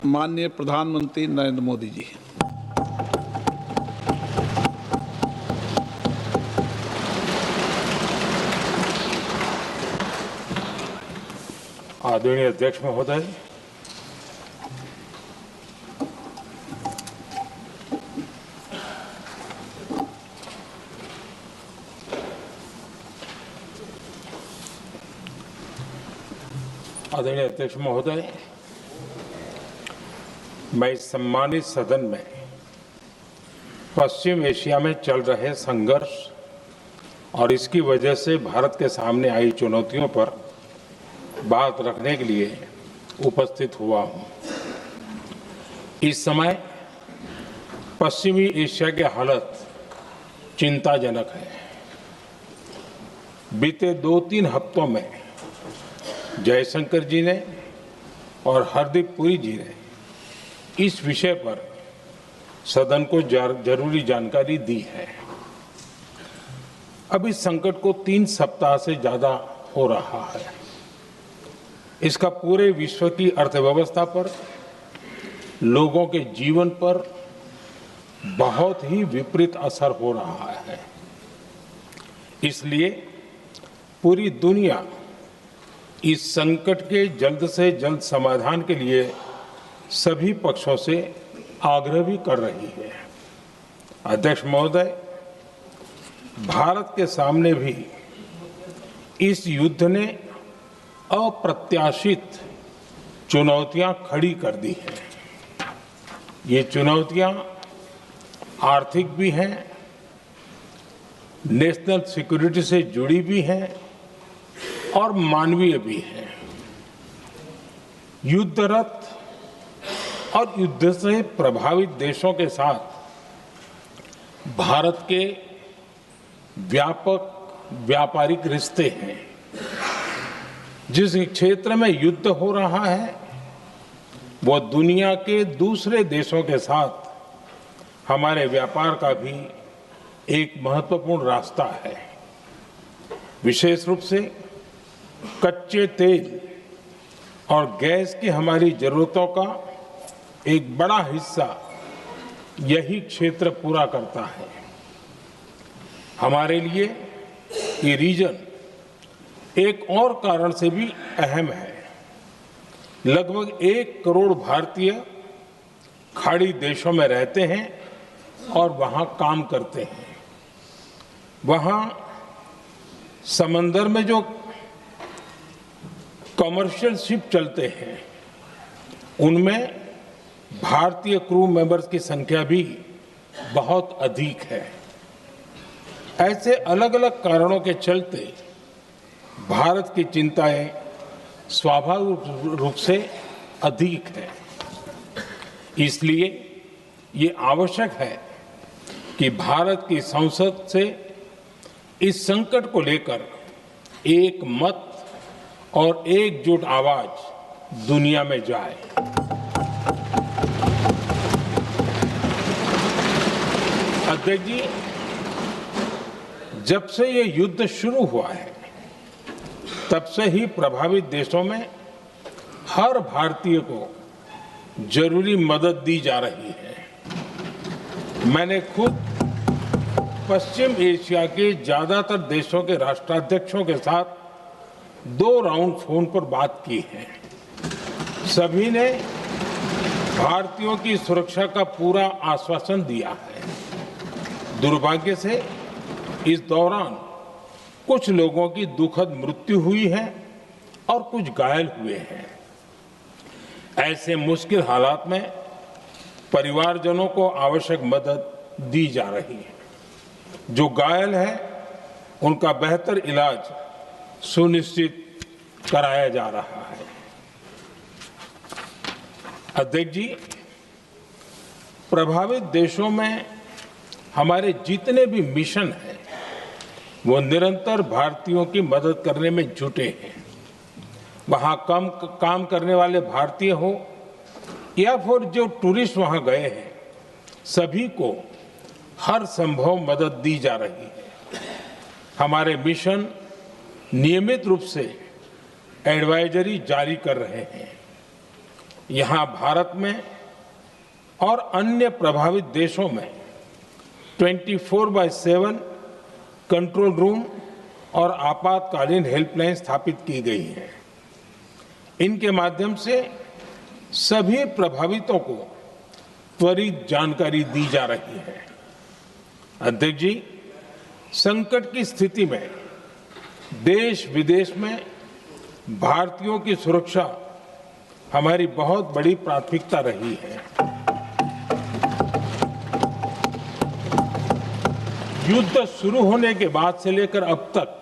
माननीय प्रधानमंत्री नरेंद्र मोदी जी। आदरणीय अध्यक्ष महोदय, आदरणीय अध्यक्ष महोदय, मैं इस सम्मानित सदन में पश्चिम एशिया में चल रहे संघर्ष और इसकी वजह से भारत के सामने आई चुनौतियों पर बात रखने के लिए उपस्थित हुआ हूं। इस समय पश्चिमी एशिया की हालत चिंताजनक है। बीते 2-3 हफ्तों में जयशंकर जी ने और हरदीप पुरी जी ने इस विषय पर सदन को जरूरी जानकारी दी है। अब इस संकट को 3 सप्ताह से ज्यादा हो रहा है। इसका पूरे विश्व की अर्थव्यवस्था पर, लोगों के जीवन पर बहुत ही विपरीत असर हो रहा है। इसलिए पूरी दुनिया इस संकट के जल्द से जल्द समाधान के लिए सभी पक्षों से आग्रह भी कर रही है। अध्यक्ष महोदय, भारत के सामने भी इस युद्ध ने अप्रत्याशित चुनौतियां खड़ी कर दी हैं। ये चुनौतियां आर्थिक भी हैं, नेशनल सिक्योरिटी से जुड़ी भी हैं और मानवीय भी हैं। युद्धरत और युद्ध से प्रभावित देशों के साथ भारत के व्यापक व्यापारिक रिश्ते हैं। जिस क्षेत्र में युद्ध हो रहा है वो दुनिया के दूसरे देशों के साथ हमारे व्यापार का भी एक महत्वपूर्ण रास्ता है। विशेष रूप से कच्चे तेल और गैस की हमारी जरूरतों का एक बड़ा हिस्सा यही क्षेत्र पूरा करता है। हमारे लिए ये रीजन एक और कारण से भी अहम है। लगभग 1 करोड़ भारतीय खाड़ी देशों में रहते हैं और वहां काम करते हैं। वहां समंदर में जो कमर्शियल शिप चलते हैं उनमें भारतीय क्रू मेंबर्स की संख्या भी बहुत अधिक है। ऐसे अलग अलग कारणों के चलते भारत की चिंताएं स्वाभाविक रूप से अधिक है। इसलिए ये आवश्यक है कि भारत की संसद से इस संकट को लेकर एक मत और एकजुट आवाज दुनिया में जाए। अध्यक्ष जी, जब से ये युद्ध शुरू हुआ है तब से ही प्रभावित देशों में हर भारतीय को जरूरी मदद दी जा रही है। मैंने खुद पश्चिम एशिया के ज्यादातर देशों के राष्ट्राध्यक्षों के साथ 2 राउंड फोन पर बात की है। सभी ने भारतीयों की सुरक्षा का पूरा आश्वासन दिया है। दुर्भाग्य से इस दौरान कुछ लोगों की दुखद मृत्यु हुई है और कुछ घायल हुए हैं। ऐसे मुश्किल हालात में परिवारजनों को आवश्यक मदद दी जा रही है। जो घायल है उनका बेहतर इलाज सुनिश्चित कराया जा रहा है। अध्यक्ष जी, प्रभावित देशों में हमारे जितने भी मिशन हैं वो निरंतर भारतीयों की मदद करने में जुटे हैं। वहां काम करने वाले भारतीय हो या फिर जो टूरिस्ट वहां गए हैं, सभी को हर संभव मदद दी जा रही है। हमारे मिशन नियमित रूप से एडवाइजरी जारी कर रहे हैं। यहां भारत में और अन्य प्रभावित देशों में 24/7 कंट्रोल रूम और आपातकालीन हेल्पलाइन स्थापित की गई हैं। इनके माध्यम से सभी प्रभावितों को त्वरित जानकारी दी जा रही है। अध्यक्ष जी, संकट की स्थिति में देश विदेश में भारतीयों की सुरक्षा हमारी बहुत बड़ी प्राथमिकता रही है। युद्ध शुरू होने के बाद से लेकर अब तक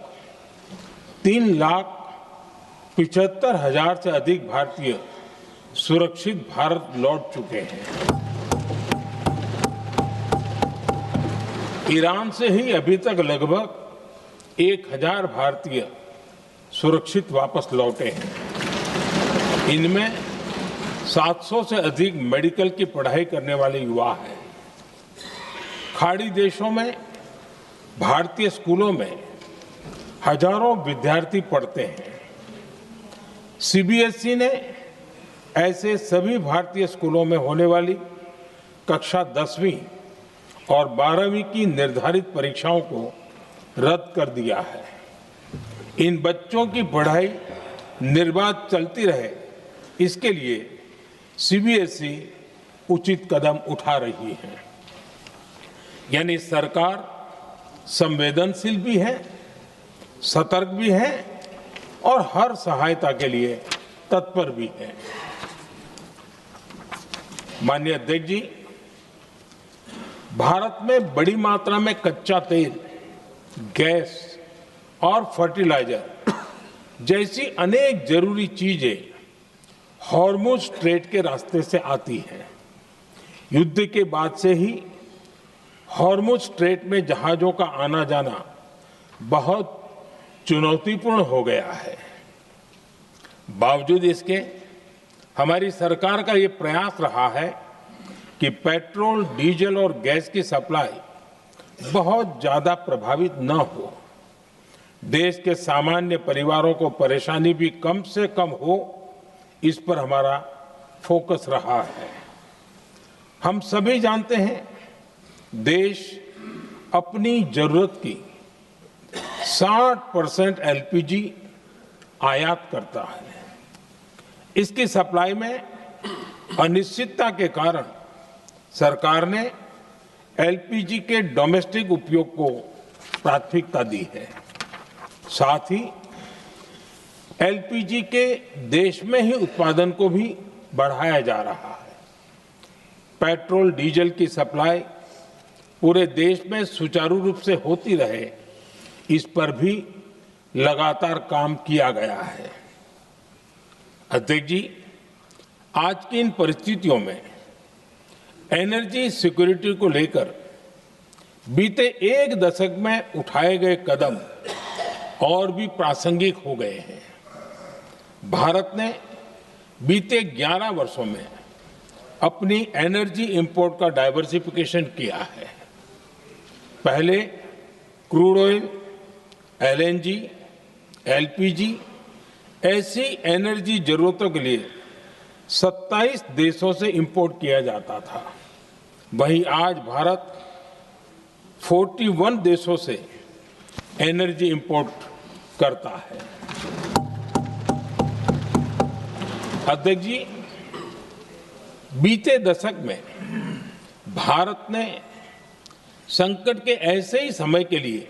3,75,000 से अधिक भारतीय सुरक्षित भारत लौट चुके हैं। ईरान से ही अभी तक लगभग 1,000 भारतीय सुरक्षित वापस लौटे हैं। इनमें 700 से अधिक मेडिकल की पढ़ाई करने वाले युवा हैं। खाड़ी देशों में भारतीय स्कूलों में हजारों विद्यार्थी पढ़ते हैं। सीबीएसई ने ऐसे सभी भारतीय स्कूलों में होने वाली कक्षा 10वीं और 12वीं की निर्धारित परीक्षाओं को रद्द कर दिया है। इन बच्चों की पढ़ाई निर्बाध चलती रहे, इसके लिए सीबीएसई उचित कदम उठा रही है। यानी सरकार संवेदनशील भी है, सतर्क भी है और हर सहायता के लिए तत्पर भी है। माननीय अध्यक्ष जी, भारत में बड़ी मात्रा में कच्चा तेल, गैस और फर्टिलाइजर जैसी अनेक जरूरी चीजें हॉर्मुज स्ट्रेट के रास्ते से आती हैं। युद्ध के बाद से ही हॉर्मुज स्ट्रेट में जहाजों का आना जाना बहुत चुनौतीपूर्ण हो गया है। बावजूद इसके हमारी सरकार का ये प्रयास रहा है कि पेट्रोल, डीजल और गैस की सप्लाई बहुत ज्यादा प्रभावित न हो। देश के सामान्य परिवारों को परेशानी भी कम से कम हो, इस पर हमारा फोकस रहा है। हम सभी जानते हैं, देश अपनी जरूरत की 60% एलपीजी आयात करता है। इसकी सप्लाई में अनिश्चितता के कारण सरकार ने एलपीजी के डोमेस्टिक उपयोग को प्राथमिकता दी है। साथ ही एलपीजी के देश में ही उत्पादन को भी बढ़ाया जा रहा है। पेट्रोल, डीजल की सप्लाई पूरे देश में सुचारू रूप से होती रहे, इस पर भी लगातार काम किया गया है। अध्यक्ष जी, आज की इन परिस्थितियों में एनर्जी सिक्योरिटी को लेकर बीते एक दशक में उठाए गए कदम और भी प्रासंगिक हो गए हैं। भारत ने बीते 11 वर्षों में अपनी एनर्जी इंपोर्ट का डाइवर्सिफिकेशन किया है। पहले क्रूड ऑयल, एलएनजी, एलपीजी ऐसी एनर्जी जरूरतों के लिए 27 देशों से इंपोर्ट किया जाता था। वहीं आज भारत 41 देशों से एनर्जी इंपोर्ट करता है। अध्यक्ष जी, बीते दशक में भारत ने संकट के ऐसे ही समय के लिए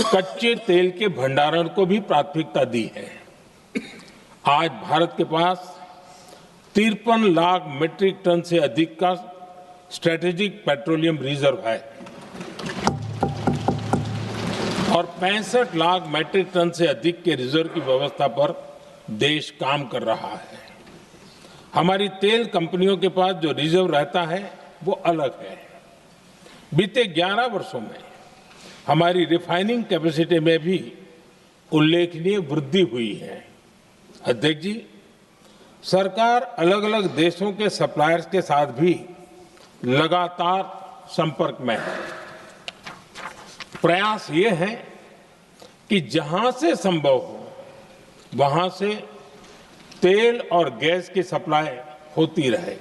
कच्चे तेल के भंडारण को भी प्राथमिकता दी है। आज भारत के पास 53 लाख मीट्रिक टन से अधिक का स्ट्रेटेजिक पेट्रोलियम रिजर्व है और 65 लाख मीट्रिक टन से अधिक के रिजर्व की व्यवस्था पर देश काम कर रहा है। हमारी तेल कंपनियों के पास जो रिजर्व रहता है वो अलग है। बीते 11 वर्षों में हमारी रिफाइनिंग कैपेसिटी में भी उल्लेखनीय वृद्धि हुई है। अध्यक्ष जी, सरकार अलग अलग देशों के सप्लायर्स के साथ भी लगातार संपर्क में है। प्रयास ये है कि जहां से संभव हो वहां से तेल और गैस की सप्लाई होती रहे।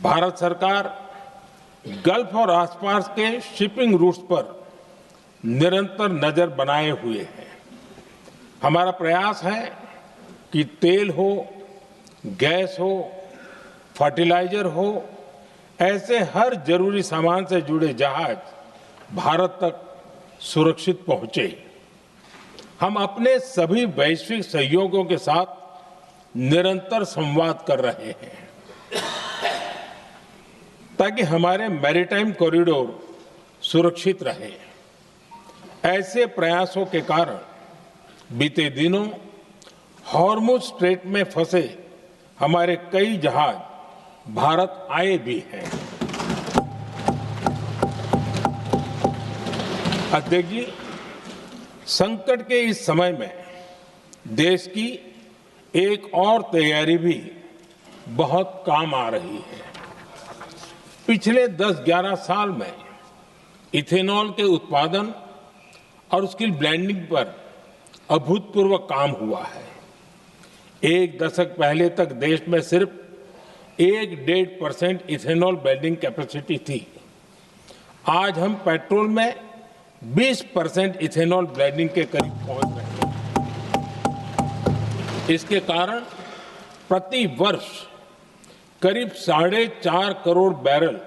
भारत सरकार गल्फ और आसपास के शिपिंग रूट्स पर निरंतर नजर बनाए हुए है। हमारा प्रयास है कि तेल हो, गैस हो, फर्टिलाइजर हो, ऐसे हर जरूरी सामान से जुड़े जहाज भारत तक सुरक्षित पहुंचे। हम अपने सभी वैश्विक सहयोगियों के साथ निरंतर संवाद कर रहे हैं ताकि हमारे मैरीटाइम कॉरिडोर सुरक्षित रहे। ऐसे प्रयासों के कारण बीते दिनों हॉर्मुज स्ट्रेट में फंसे हमारे कई जहाज भारत आए भी हैं। अध्यक्ष जी, संकट के इस समय में देश की एक और तैयारी भी बहुत काम आ रही है। पिछले 10-11 साल में इथेनॉल के उत्पादन और उसकी ब्लेंडिंग पर अभूतपूर्व काम हुआ है। एक दशक पहले तक देश में सिर्फ 1-1.5% इथेनॉल ब्लेंडिंग कैपेसिटी थी। आज हम पेट्रोल में 20% इथेनॉल ब्लेंडिंग के करीब पहुंच रहे हैं। इसके कारण प्रति वर्ष करीब 4.5 करोड़ बैरल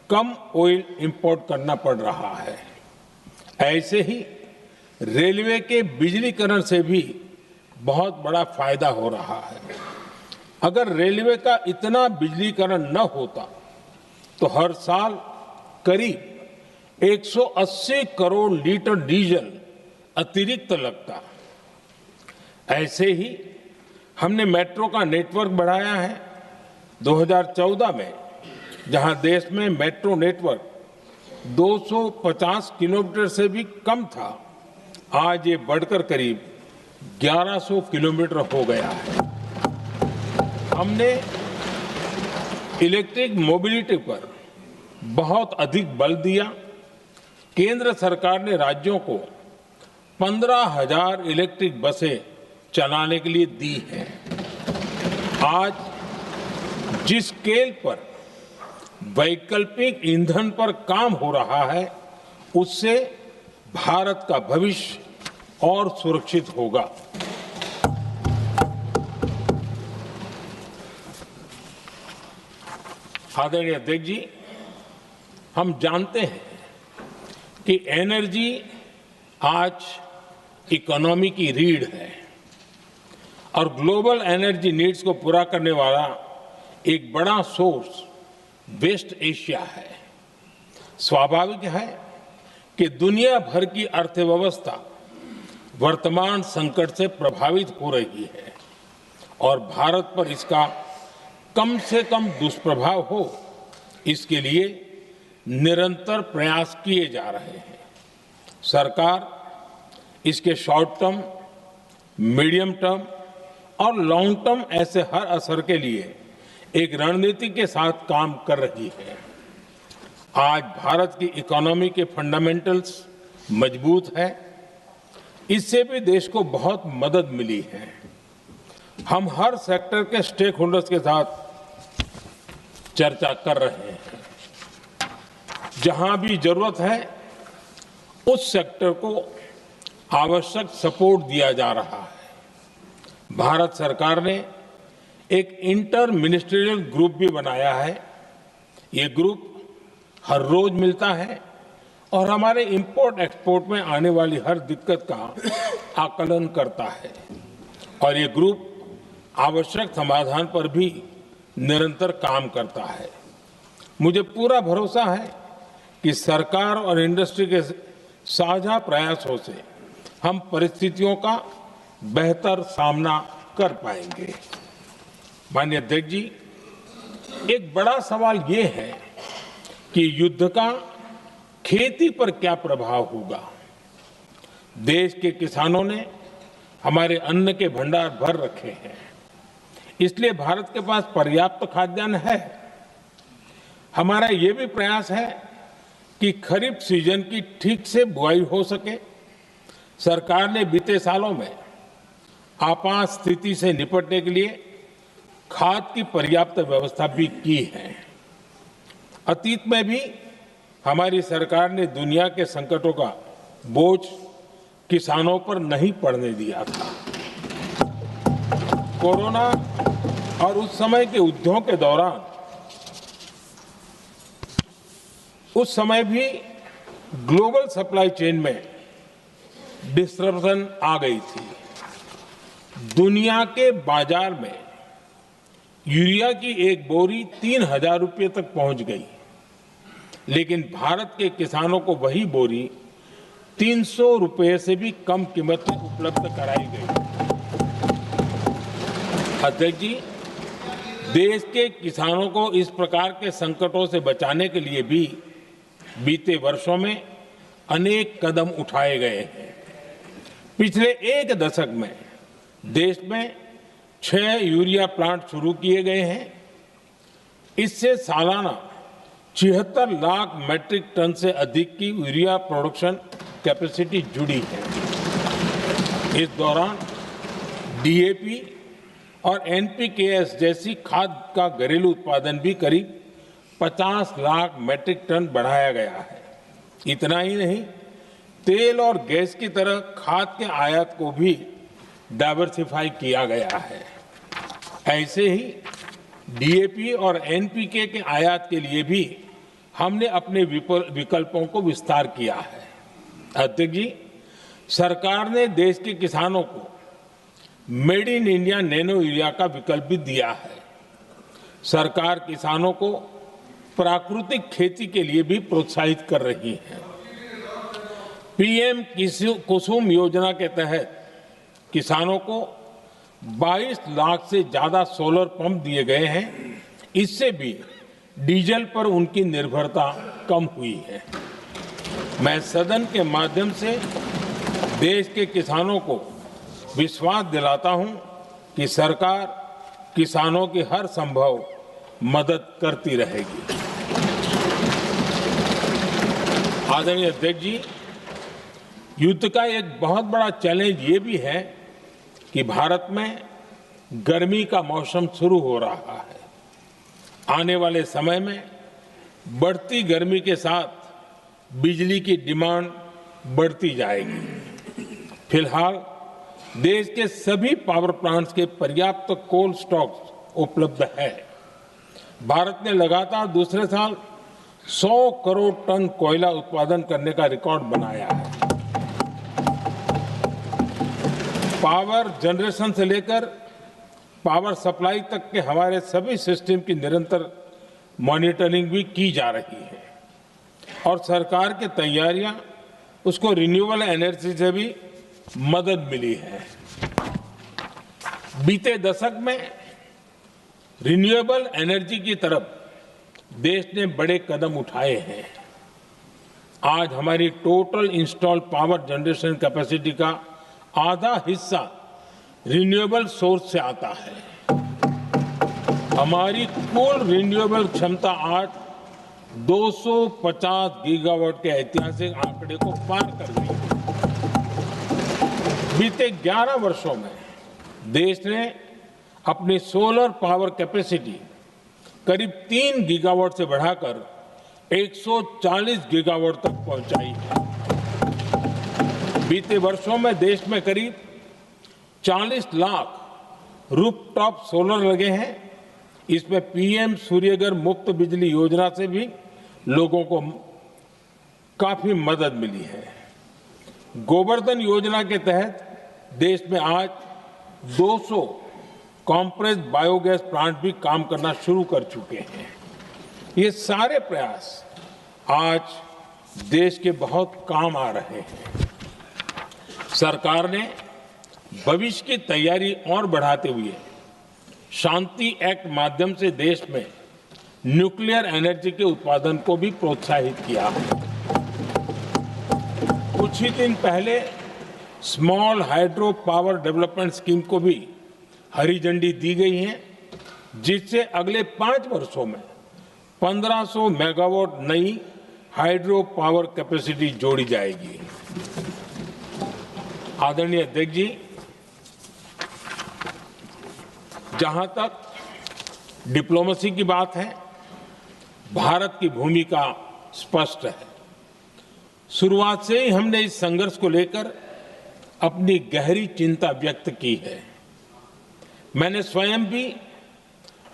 कम ऑयल इंपोर्ट करना पड़ रहा है। ऐसे ही रेलवे के बिजलीकरण से भी बहुत बड़ा फायदा हो रहा है। अगर रेलवे का इतना बिजलीकरण न होता तो हर साल करीब 180 करोड़ लीटर डीजल अतिरिक्त लगता। ऐसे ही हमने मेट्रो का नेटवर्क बढ़ाया है। 2014 में जहां देश में मेट्रो नेटवर्क 250 किलोमीटर से भी कम था, आज ये बढ़कर करीब 1100 किलोमीटर हो गया है। हमने इलेक्ट्रिक मोबिलिटी पर बहुत अधिक बल दिया। केंद्र सरकार ने राज्यों को 15,000 इलेक्ट्रिक बसें चलाने के लिए दी हैं। आज जिस स्केल पर वैकल्पिक ईंधन पर काम हो रहा है, उससे भारत का भविष्य और सुरक्षित होगा। आदरणीय अध्यक्ष जी, हम जानते हैं कि एनर्जी आज इकोनॉमी की रीढ़ है और ग्लोबल एनर्जी नीड्स को पूरा करने वाला एक बड़ा सोर्स वेस्ट एशिया है। स्वाभाविक है कि दुनिया भर की अर्थव्यवस्था वर्तमान संकट से प्रभावित हो रही है और भारत पर इसका कम से कम दुष्प्रभाव हो, इसके लिए निरंतर प्रयास किए जा रहे हैं। सरकार इसके शॉर्ट टर्म, मीडियम टर्म और लॉन्ग टर्म ऐसे हर असर के लिए एक रणनीति के साथ काम कर रही है। आज भारत की इकोनॉमी के फंडामेंटल्स मजबूत है। इससे भी देश को बहुत मदद मिली है। हम हर सेक्टर के स्टेक होल्डर्स के साथ चर्चा कर रहे हैं। जहां भी जरूरत है उस सेक्टर को आवश्यक सपोर्ट दिया जा रहा है। भारत सरकार ने एक इंटर मिनिस्ट्रियल ग्रुप भी बनाया है। ये ग्रुप हर रोज मिलता है और हमारे इंपोर्ट एक्सपोर्ट में आने वाली हर दिक्कत का आकलन करता है और ये ग्रुप आवश्यक समाधान पर भी निरंतर काम करता है। मुझे पूरा भरोसा है कि सरकार और इंडस्ट्री के साझा प्रयासों से हम परिस्थितियों का बेहतर सामना कर पाएंगे। माननीय अध्यक्ष जी, एक बड़ा सवाल ये है कि युद्ध का खेती पर क्या प्रभाव होगा। देश के किसानों ने हमारे अन्न के भंडार भर रखे हैं, इसलिए भारत के पास पर्याप्त खाद्यान्न है। हमारा ये भी प्रयास है कि खरीफ सीजन की ठीक से बुआई हो सके। सरकार ने बीते सालों में आपात स्थिति से निपटने के लिए खाद की पर्याप्त व्यवस्था भी की है। अतीत में भी हमारी सरकार ने दुनिया के संकटों का बोझ किसानों पर नहीं पड़ने दिया था। कोरोना और उस समय के युद्धों के दौरान उस समय भी ग्लोबल सप्लाई चेन में डिस्टरप्शन आ गई थी। दुनिया के बाजार में यूरिया की एक बोरी 3,000 रुपये तक पहुंच गई, लेकिन भारत के किसानों को वही बोरी 300 रुपये से भी कम कीमत में उपलब्ध कराई गई। अध्यक्ष जी, देश के किसानों को इस प्रकार के संकटों से बचाने के लिए भी बीते वर्षों में अनेक कदम उठाए गए हैं। पिछले एक दशक में देश में 6 यूरिया प्लांट शुरू किए गए हैं। इससे सालाना 76 लाख मैट्रिक टन से अधिक की यूरिया प्रोडक्शन कैपेसिटी जुड़ी है। इस दौरान डीएपी और एनपीकेएस जैसी खाद का घरेलू उत्पादन भी करीब 50 लाख मैट्रिक टन बढ़ाया गया है। इतना ही नहीं, तेल और गैस की तरह खाद के आयात को भी डाइवर्सिफाई किया गया है। ऐसे ही डीएपी और एनपीके के आयात के लिए भी हमने अपने विकल्पों को विस्तार किया है। अध्यक्ष जी, सरकार ने देश के किसानों को made in India nano urea का विकल्प भी दिया है। सरकार किसानों को प्राकृतिक खेती के लिए भी प्रोत्साहित कर रही है। पीएम कुसुम योजना के तहत किसानों को 22 लाख से ज्यादा सोलर पंप दिए गए हैं। इससे भी डीजल पर उनकी निर्भरता कम हुई है। मैं सदन के माध्यम से देश के किसानों को विश्वास दिलाता हूं कि सरकार किसानों की हर संभव मदद करती रहेगी। आदरणीय अध्यक्ष जी, युद्ध का एक बहुत बड़ा चैलेंज ये भी है कि भारत में गर्मी का मौसम शुरू हो रहा है। आने वाले समय में बढ़ती गर्मी के साथ बिजली की डिमांड बढ़ती जाएगी। फिलहाल देश के सभी पावर प्लांट्स के पर्याप्त कोल स्टॉक उपलब्ध है। भारत ने लगातार दूसरे साल 100 करोड़ टन कोयला उत्पादन करने का रिकॉर्ड बनाया है। पावर जनरेशन से लेकर पावर सप्लाई तक के हमारे सभी सिस्टम की निरंतर मॉनिटरिंग भी की जा रही है और सरकार की तैयारियां उसको रिन्यूएबल एनर्जी से भी मदद मिली है। बीते दशक में रिन्यूएबल एनर्जी की तरफ देश ने बड़े कदम उठाए हैं। आज हमारी total installed power generation capacity का आधा हिस्सा रिन्यूएबल सोर्स से आता है। हमारी कुल रिन्यूएबल क्षमता आज 250 गीगावाट के ऐतिहासिक आंकड़े को पार कर गई है। बीते 11 वर्षों में देश ने अपनी सोलर पावर कैपेसिटी करीब 3 गीगावाट से बढ़ाकर 140 गीगावाट तक पहुंचाई है। बीते वर्षों में देश में करीब 40 लाख रूफटॉप सोलर लगे हैं। इसमें पीएम सूर्यघर मुफ्त बिजली योजना से भी लोगों को काफी मदद मिली है। गोवर्धन योजना के तहत देश में आज 200 कॉम्प्रेस्ड बायोगैस प्लांट भी काम करना शुरू कर चुके हैं। ये सारे प्रयास आज देश के बहुत काम आ रहे हैं। सरकार ने भविष्य की तैयारी और बढ़ाते हुए शांति एक्ट माध्यम से देश में न्यूक्लियर एनर्जी के उत्पादन को भी प्रोत्साहित किया है। कुछ ही दिन पहले small hydro power development scheme को भी हरी झंडी दी गई है, जिससे अगले 5 वर्षों में 1500 मेगावाट नई हाइड्रो पावर कैपेसिटी जोड़ी जाएगी। आदरणीय अध्यक्ष जी, जहां तक डिप्लोमेसी की बात है, भारत की भूमिका स्पष्ट है। शुरुआत से ही हमने इस संघर्ष को लेकर अपनी गहरी चिंता व्यक्त की है। मैंने स्वयं भी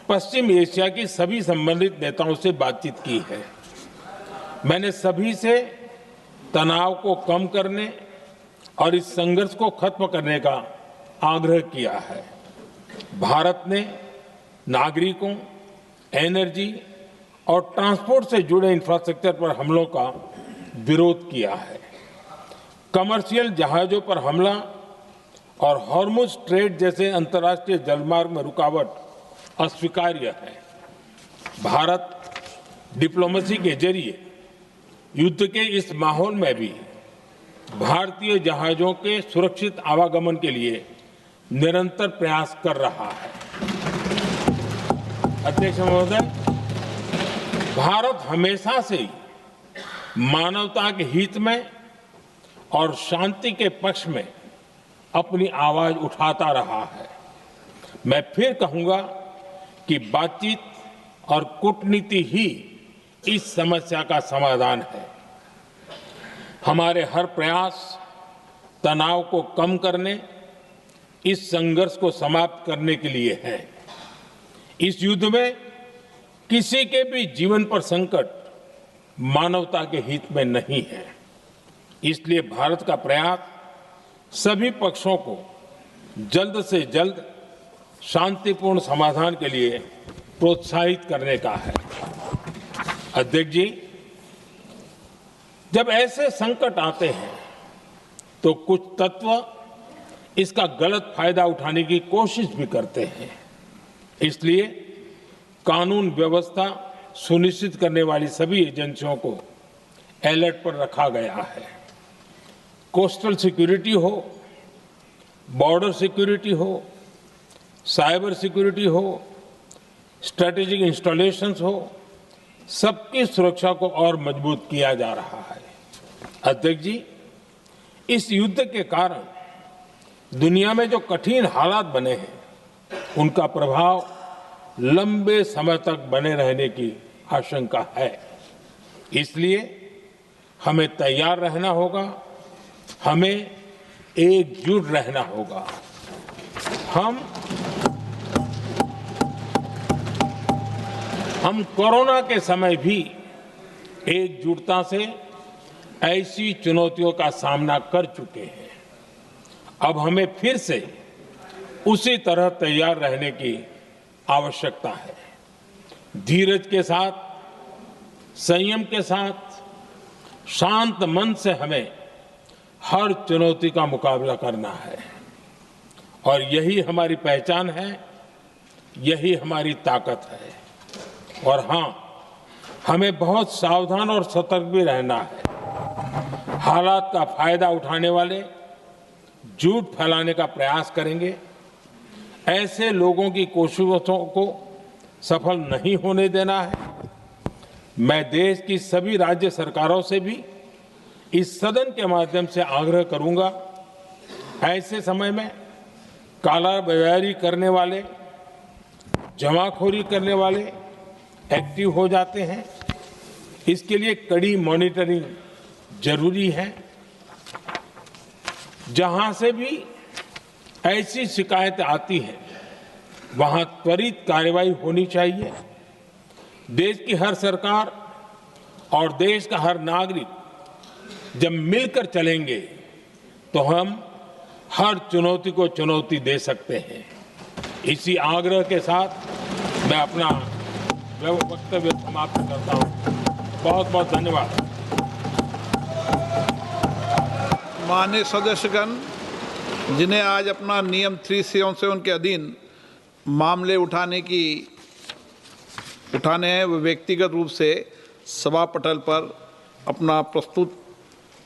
पश्चिम एशिया की सभी संबंधित नेताओं से बातचीत की है। मैंने सभी से तनाव को कम करने और इस संघर्ष को खत्म करने का आग्रह किया है। भारत ने नागरिकों, एनर्जी और ट्रांसपोर्ट से जुड़े इंफ्रास्ट्रक्चर पर हमलों का विरोध किया है। कमर्शियल जहाजों पर हमला और हॉर्मुज स्ट्रेट जैसे अंतर्राष्ट्रीय जलमार्ग में रुकावट अस्वीकार्य है। भारत डिप्लोमेसी के जरिए युद्ध के इस माहौल में भी भारतीय जहाजों के सुरक्षित आवागमन के लिए निरंतर प्रयास कर रहा है। अध्यक्ष महोदय, भारत हमेशा से ही मानवता के हित में और शांति के पक्ष में अपनी आवाज उठाता रहा है। मैं फिर कहूंगा कि बातचीत और कूटनीति ही इस समस्या का समाधान है। हमारे हर प्रयास तनाव को कम करने, इस संघर्ष को समाप्त करने के लिए है। इस युद्ध में किसी के भी जीवन पर संकट मानवता के हित में नहीं है। इसलिए भारत का प्रयास सभी पक्षों को जल्द से जल्द शांतिपूर्ण समाधान के लिए प्रोत्साहित करने का है। अध्यक्ष जी, जब ऐसे संकट आते हैं तो कुछ तत्व इसका गलत फायदा उठाने की कोशिश भी करते हैं। इसलिए कानून व्यवस्था सुनिश्चित करने वाली सभी एजेंसियों को अलर्ट पर रखा गया है। कोस्टल सिक्योरिटी हो, बॉर्डर सिक्योरिटी हो, साइबर सिक्योरिटी हो, स्ट्रेटेजिक इंस्टॉलेशंस हो, सबकी सुरक्षा को और मजबूत किया जा रहा है। अध्यक्ष जी, इस युद्ध के कारण दुनिया में जो कठिन हालात बने हैं, उनका प्रभाव लंबे समय तक बने रहने की आशंका है। इसलिए हमें तैयार रहना होगा, हमें एकजुट रहना होगा। हम कोरोना के समय भी एकजुटता से ऐसी चुनौतियों का सामना कर चुके हैं। अब हमें फिर से उसी तरह तैयार रहने की आवश्यकता है। धीरज के साथ, संयम के साथ, शांत मन से हमें हर चुनौती का मुकाबला करना है और यही हमारी पहचान है, यही हमारी ताकत है। और हां, हमें बहुत सावधान और सतर्क भी रहना है। हालात का फायदा उठाने वाले झूठ फैलाने का प्रयास करेंगे, ऐसे लोगों की कोशिशों को सफल नहीं होने देना है। मैं देश की सभी राज्य सरकारों से भी इस सदन के माध्यम से आग्रह करूंगा, ऐसे समय में कालाबाजारी करने वाले, जमाखोरी करने वाले एक्टिव हो जाते हैं। इसके लिए कड़ी मॉनिटरिंग जरूरी है। जहां से भी ऐसी शिकायतें आती हैं, वहां त्वरित कार्रवाई होनी चाहिए। देश की हर सरकार और देश का हर नागरिक जब मिलकर चलेंगे तो हम हर चुनौती को चुनौती दे सकते हैं। इसी आग्रह के साथ मैं अपना वक्तव्य समाप्त करता हूं। बहुत बहुत धन्यवाद। माननीय सदस्यगण, जिन्हें आज अपना नियम 377 के अधीन मामले उठाने हैं, वो व्यक्तिगत रूप से सभा पटल पर अपना प्रस्तुत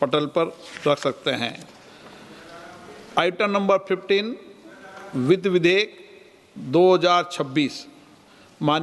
पटल पर रख सकते हैं। आइटम नंबर 15 वित्त विधेयक 2026।